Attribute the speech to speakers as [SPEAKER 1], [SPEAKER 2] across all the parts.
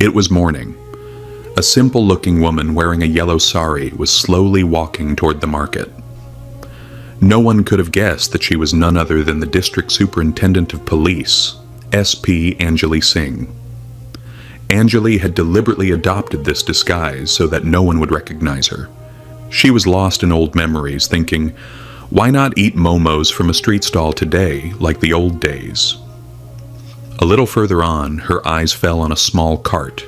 [SPEAKER 1] It was morning. A simple-looking woman wearing a yellow sari was slowly walking toward the market. No one could have guessed that she was none other than the District Superintendent of Police, SP Anjali Singh. Anjali had deliberately adopted this disguise so that no one would recognize her. She was lost in old memories, thinking, why not eat momos from a street stall today like the old days? A little further on, her eyes fell on a small cart,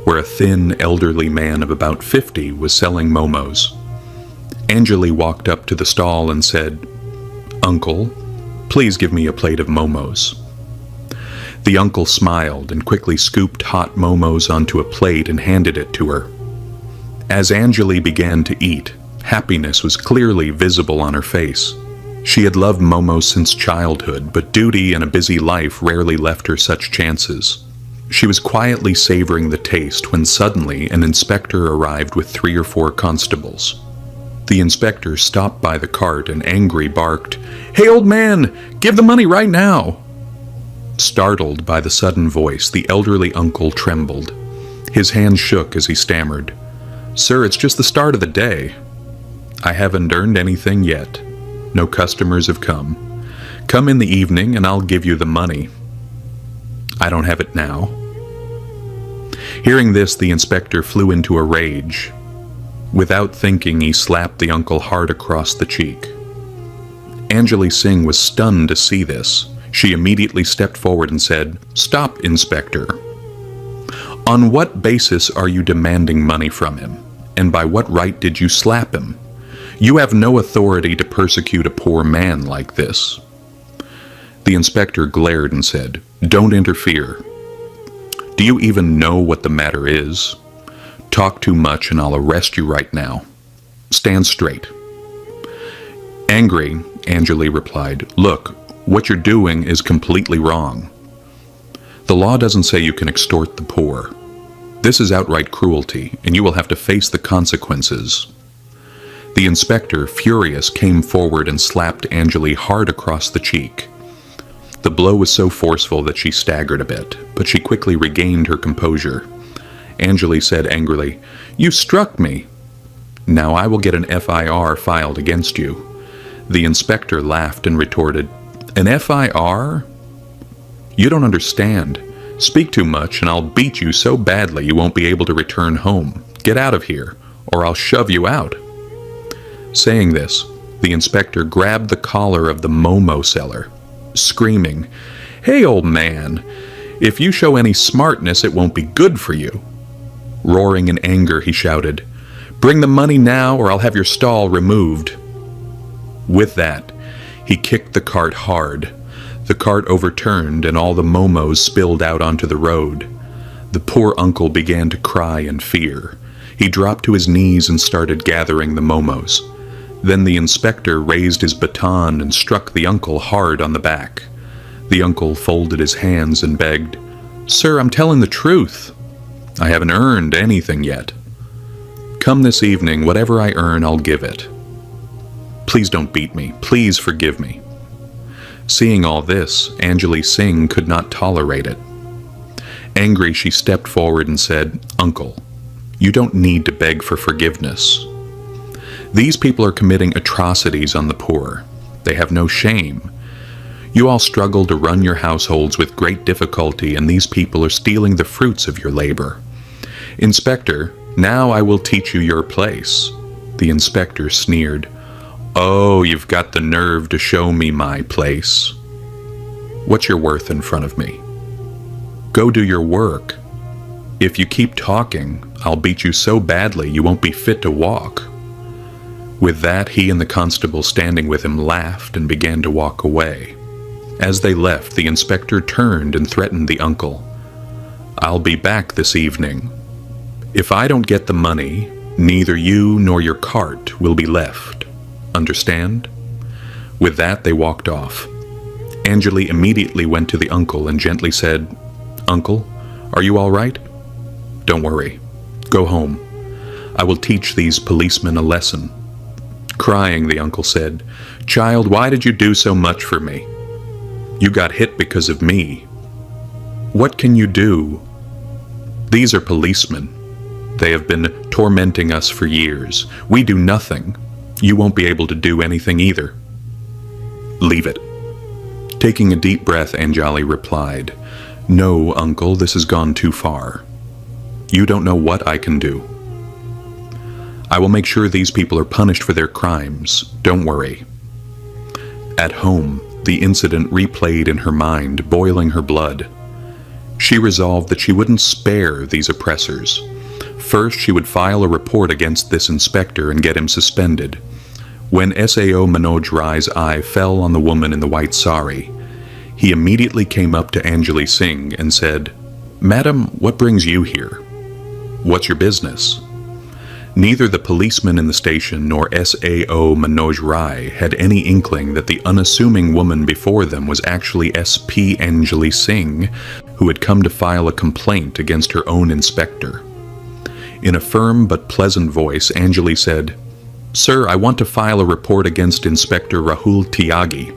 [SPEAKER 1] where a thin, elderly man of about 50 was selling momos. Anjali walked up to the stall and said, "Uncle, please give me a plate of momos." The uncle smiled and quickly scooped hot momos onto a plate and handed it to her. As Anjali began to eat, happiness was clearly visible on her face. She had loved momos since childhood, but duty and a busy life rarely left her such chances. She was quietly savoring the taste when suddenly an inspector arrived with 3 or 4 constables. The inspector stopped by the cart and angry barked, "Hey, old man, give the money right now!" Startled by the sudden voice, the elderly uncle trembled. His hands shook as he stammered, "Sir, it's just the start of the day. I haven't earned anything yet. No customers have come. Come in the evening and I'll give you the money. I don't have it now." Hearing this, the inspector flew into a rage. Without thinking, he slapped the uncle hard across the cheek. Anjali Singh was stunned to see this. She immediately stepped forward and said, "Stop, Inspector. On what basis are you demanding money from him? And by what right did you slap him? You have no authority to persecute a poor man like this." The inspector glared and said, "Don't interfere. Do you even know what the matter is? Talk too much and I'll arrest you right now. Stand straight." Angry, Anjali replied, "Look, what you're doing is completely wrong. The law doesn't say you can extort the poor. This is outright cruelty, and you will have to face the consequences." The inspector, furious, came forward and slapped Anjali hard across the cheek. The blow was so forceful that she staggered a bit, but she quickly regained her composure. Anjali said angrily, "You struck me. Now I will get an FIR filed against you." The inspector laughed and retorted, "An FIR? You don't understand. Speak too much and I'll beat you so badly you won't be able to return home. Get out of here, or I'll shove you out." Saying this, the inspector grabbed the collar of the momo seller, screaming, "Hey, old man, if you show any smartness, it won't be good for you." Roaring in anger, he shouted, "Bring the money now or I'll have your stall removed." With that, he kicked the cart hard. The cart overturned and all the momos spilled out onto the road. The poor uncle began to cry in fear. He dropped to his knees and started gathering the momos. Then the inspector raised his baton and struck the uncle hard on the back. The uncle folded his hands and begged, "Sir, I'm telling the truth. I haven't earned anything yet. Come this evening, whatever I earn, I'll give it. Please don't beat me. Please forgive me." Seeing all this, Anjali Singh could not tolerate it. Angry, she stepped forward and said, "Uncle, you don't need to beg for forgiveness. These people are committing atrocities on the poor. They have no shame. You all struggle to run your households with great difficulty, and these people are stealing the fruits of your labor. Inspector, now I will teach you your place." The inspector sneered, "Oh, you've got the nerve to show me my place. What's your worth in front of me? Go do your work. If you keep talking, I'll beat you so badly you won't be fit to walk." With that, he and the constable standing with him laughed and began to walk away. As they left, the inspector turned and threatened the uncle. "I'll be back this evening. If I don't get the money, neither you nor your cart will be left. Understand?" With that, they walked off. Anjali immediately went to the uncle and gently said, "Uncle, are you all right? Don't worry. Go home. I will teach these policemen a lesson." Crying, the uncle said, "Child, why did you do so much for me? You got hit because of me. What can you do? These are policemen. They have been tormenting us for years. We do nothing. You won't be able to do anything either. Leave it. Taking a deep breath, Anjali replied, "No, Uncle, this has gone too far. You don't know what I can do. I will make sure these people are punished for their crimes. Don't worry." At home, the incident replayed in her mind, boiling her blood. She resolved that she wouldn't spare these oppressors. First, she would file a report against this inspector and get him suspended. When SAO Manoj Rai's eye fell on the woman in the white sari, he immediately came up to Anjali Singh and said, "Madam, what brings you here? What's your business?" Neither the policeman in the station nor SAO Manoj Rai had any inkling that the unassuming woman before them was actually SP Anjali Singh, who had come to file a complaint against her own inspector. In a firm but pleasant voice, Anjali said, "Sir, I want to file a report against Inspector Rahul Tyagi."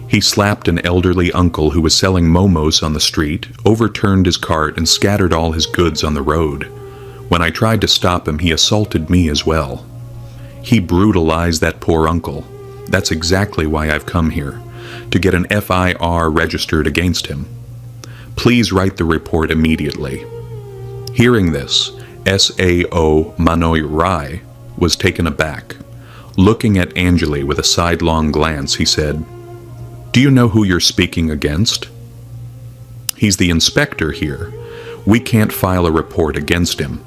[SPEAKER 1] He slapped an elderly uncle who was selling momos on the street, overturned his cart, and scattered all his goods on the road. When I tried to stop him, he assaulted me as well. He brutalized that poor uncle. That's exactly why I've come here, to get an FIR registered against him. Please write the report immediately. Hearing this, SAO Manoj Rai was taken aback. Looking at Anjali with a sidelong glance, he said, "Do you know who you're speaking against? He's the inspector here. We can't file a report against him.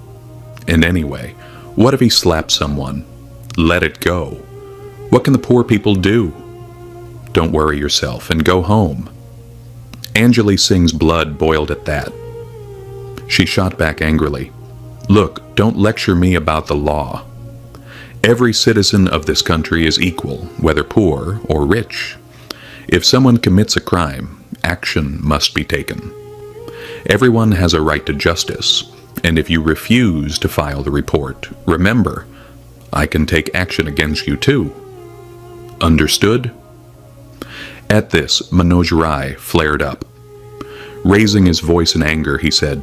[SPEAKER 1] And anyway, what if he slaps someone? Let it go. What can the poor people do? Don't worry yourself and go home." Anjali Singh's blood boiled at that. She shot back angrily, "Look, don't lecture me about the law. Every citizen of this country is equal, whether poor or rich. If someone commits a crime, action must be taken. Everyone has a right to justice, and if you refuse to file the report, remember, I can take action against you too. Understood?" At this, Manoj Rai flared up. Raising his voice in anger, he said,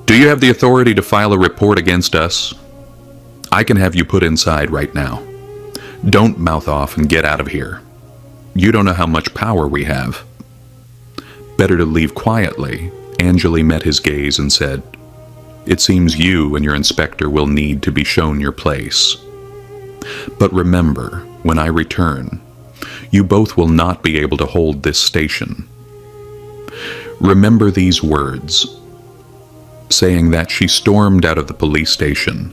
[SPEAKER 1] "Do you have the authority to file a report against us? I can have you put inside right now. Don't mouth off and get out of here. You don't know how much power we have." Better to leave quietly, Anjali met his gaze and said, "It seems you and your inspector will need to be shown your place. But remember, when I return, you both will not be able to hold this station." Remember these words. Saying that, she stormed out of the police station.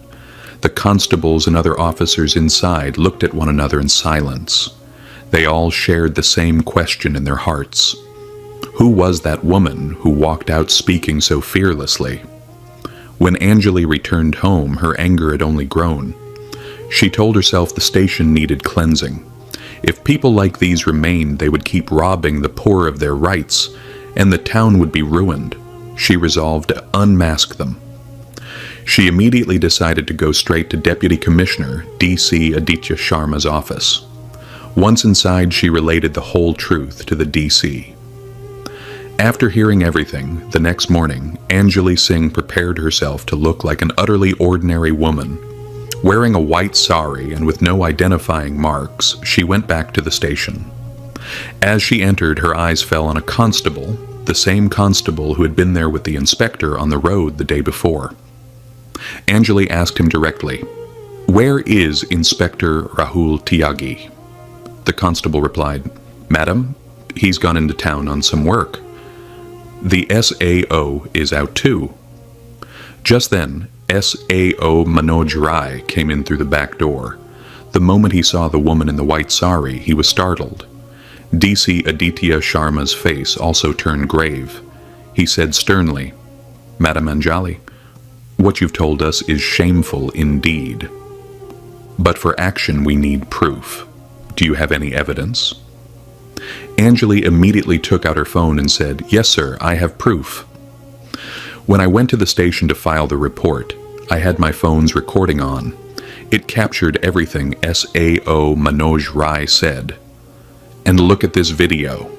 [SPEAKER 1] The constables and other officers inside looked at one another in silence. They all shared the same question in their hearts. Who was that woman who walked out speaking so fearlessly? When Anjali returned home, her anger had only grown. She told herself the station needed cleansing. If people like these remained, they would keep robbing the poor of their rights, and the town would be ruined. She resolved to unmask them. She immediately decided to go straight to Deputy Commissioner DC Aditya Sharma's office. Once inside, she related the whole truth to the DC. After hearing everything, the next morning, Anjali Singh prepared herself to look like an utterly ordinary woman. Wearing a white sari and with no identifying marks, she went back to the station. As she entered, her eyes fell on a constable, the same constable who had been there with the inspector on the road the day before. Anjali asked him directly, "Where is Inspector Rahul Tyagi?" The constable replied, "Madam, he's gone into town on some work. The SAO is out too." Just then, SAO Manoj Rai came in through the back door. The moment he saw the woman in the white sari, he was startled. DC Aditya Sharma's face also turned grave. He said sternly, "Madam Anjali, what you've told us is shameful indeed. But for action we need proof. Do you have any evidence?" Anjali immediately took out her phone and said, "Yes, sir, I have proof. When I went to the station to file the report, I had my phone's recording on. It captured everything SAO Manoj Rai said. And look at this video.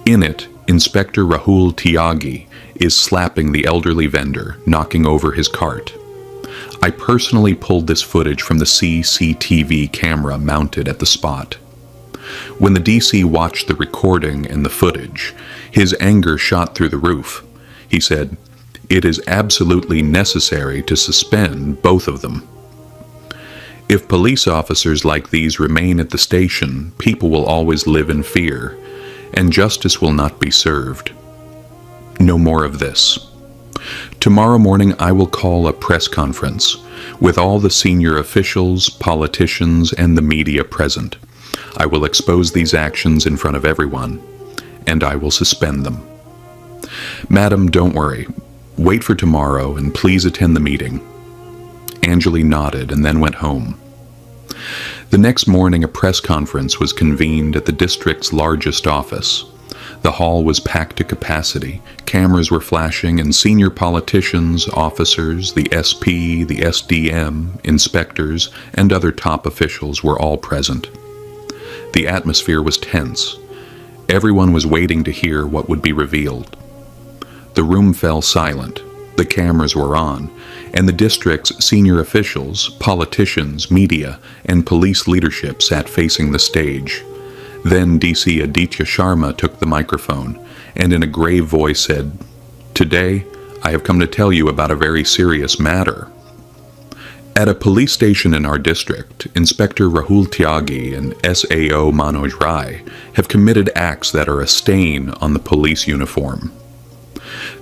[SPEAKER 1] In it, Inspector Rahul Tyagi is slapping the elderly vendor, knocking over his cart. I personally pulled this footage from the CCTV camera mounted at the spot. When the DC watched the recording and the footage, his anger shot through the roof. He said, "It is absolutely necessary to suspend both of them." If police officers like these remain at the station, people will always live in fear, and justice will not be served. No more of this. Tomorrow morning I will call a press conference with all the senior officials, politicians, and the media present. I will expose these actions in front of everyone, and I will suspend them. Madam, don't worry. Wait for tomorrow and please attend the meeting. Anjali nodded and then went home. The next morning, a press conference was convened at the district's largest office. The hall was packed to capacity. Cameras were flashing, and senior politicians, officers, the SP, the SDM, inspectors, and other top officials were all present. The atmosphere was tense. Everyone was waiting to hear what would be revealed. The room fell silent. The cameras were on, and the district's senior officials, politicians, media, and police leadership sat facing the stage. Then DC Aditya Sharma took the microphone, and in a grave voice said, "Today, I have come to tell you about a very serious matter." At a police station in our district, Inspector Rahul Tyagi and SAO Manoj Rai have committed acts that are a stain on the police uniform.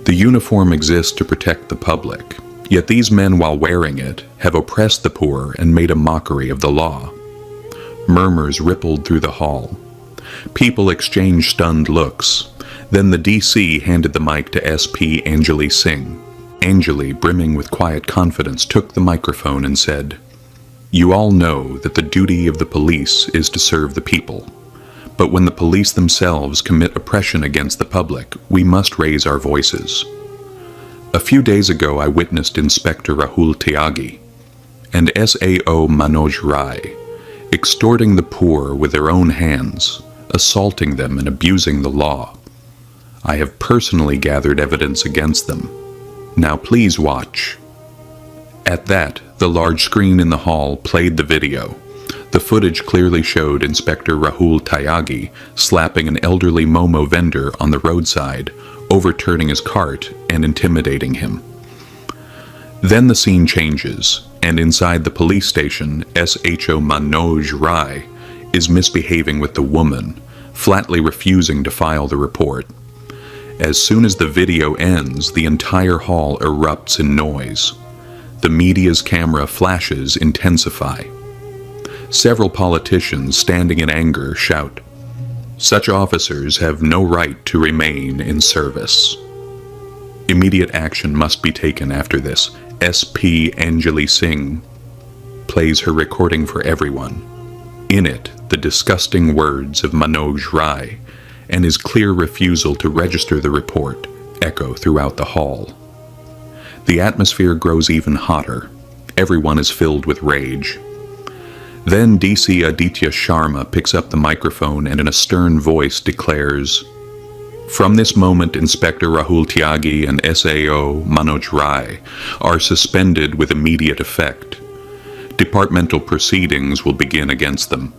[SPEAKER 1] The uniform exists to protect the public, yet these men, while wearing it, have oppressed the poor and made a mockery of the law. Murmurs rippled through the hall. People exchanged stunned looks. Then the DC handed the mic to SP Anjali Singh. Anjali, brimming with quiet confidence, took the microphone and said, "You all know that the duty of the police is to serve the people. But when the police themselves commit oppression against the public, we must raise our voices. A few days ago I witnessed Inspector Rahul Tyagi and SAO Manoj Rai extorting the poor with their own hands, assaulting them and abusing the law. I have personally gathered evidence against them. Now please watch." At that, the large screen in the hall played the video. The footage clearly showed Inspector Rahul Tyagi slapping an elderly Momo vendor on the roadside, overturning his cart and intimidating him. Then the scene changes, and inside the police station, SHO Manoj Rai is misbehaving with the woman, flatly refusing to file the report. As soon as the video ends, the entire hall erupts in noise. The media's camera flashes intensify. Several politicians, standing in anger, shout, "Such officers have no right to remain in service." Immediate action must be taken after this. SP Anjali Singh plays her recording for everyone. In it, the disgusting words of Manoj Rai and his clear refusal to register the report echo throughout the hall. The atmosphere grows even hotter. Everyone is filled with rage. Then DC Aditya Sharma picks up the microphone and in a stern voice declares, "From this moment, Inspector Rahul Tyagi and SAO Manoj Rai are suspended with immediate effect. Departmental proceedings will begin against them.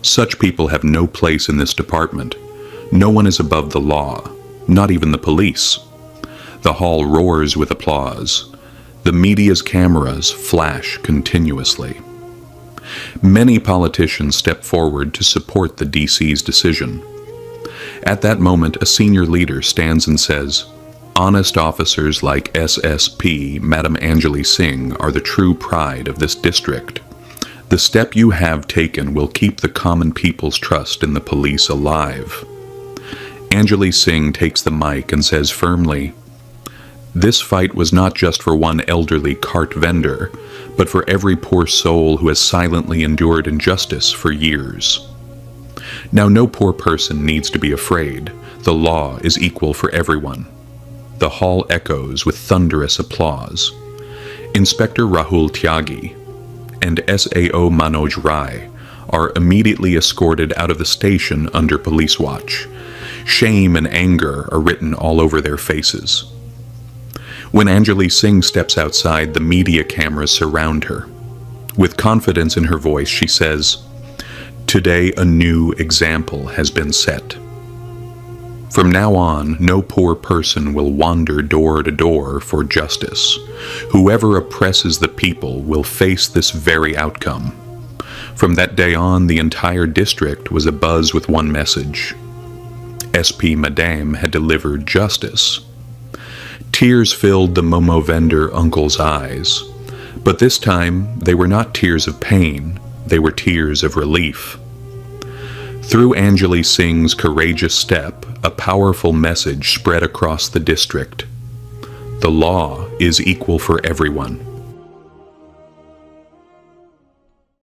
[SPEAKER 1] Such people have no place in this department. No one is above the law, not even the police." The hall roars with applause. The media's cameras flash continuously. Many politicians step forward to support the DC's decision. At that moment, a senior leader stands and says, "Honest officers like SSP Madam Anjali Singh are the true pride of this district. The step you have taken will keep the common people's trust in the police alive." Anjali Singh takes the mic and says firmly, "This fight was not just for one elderly cart vendor, but for every poor soul who has silently endured injustice for years. Now no poor person needs to be afraid. The law is equal for everyone." The hall echoes with thunderous applause. Inspector Rahul Tyagi and SAO Manoj Rai are immediately escorted out of the station under police watch. Shame and anger are written all over their faces. When Anjali Singh steps outside, the media cameras surround her. With confidence in her voice, she says, "Today a new example has been set. From now on, no poor person will wander door to door for justice. Whoever oppresses the people will face this very outcome." From that day on, the entire district was abuzz with one message. SP Madame had delivered justice. Tears filled the momo vendor uncle's eyes. But this time, they were not tears of pain, they were tears of relief. Through Anjali Singh's courageous step, a powerful message spread across the district. The law is equal for everyone.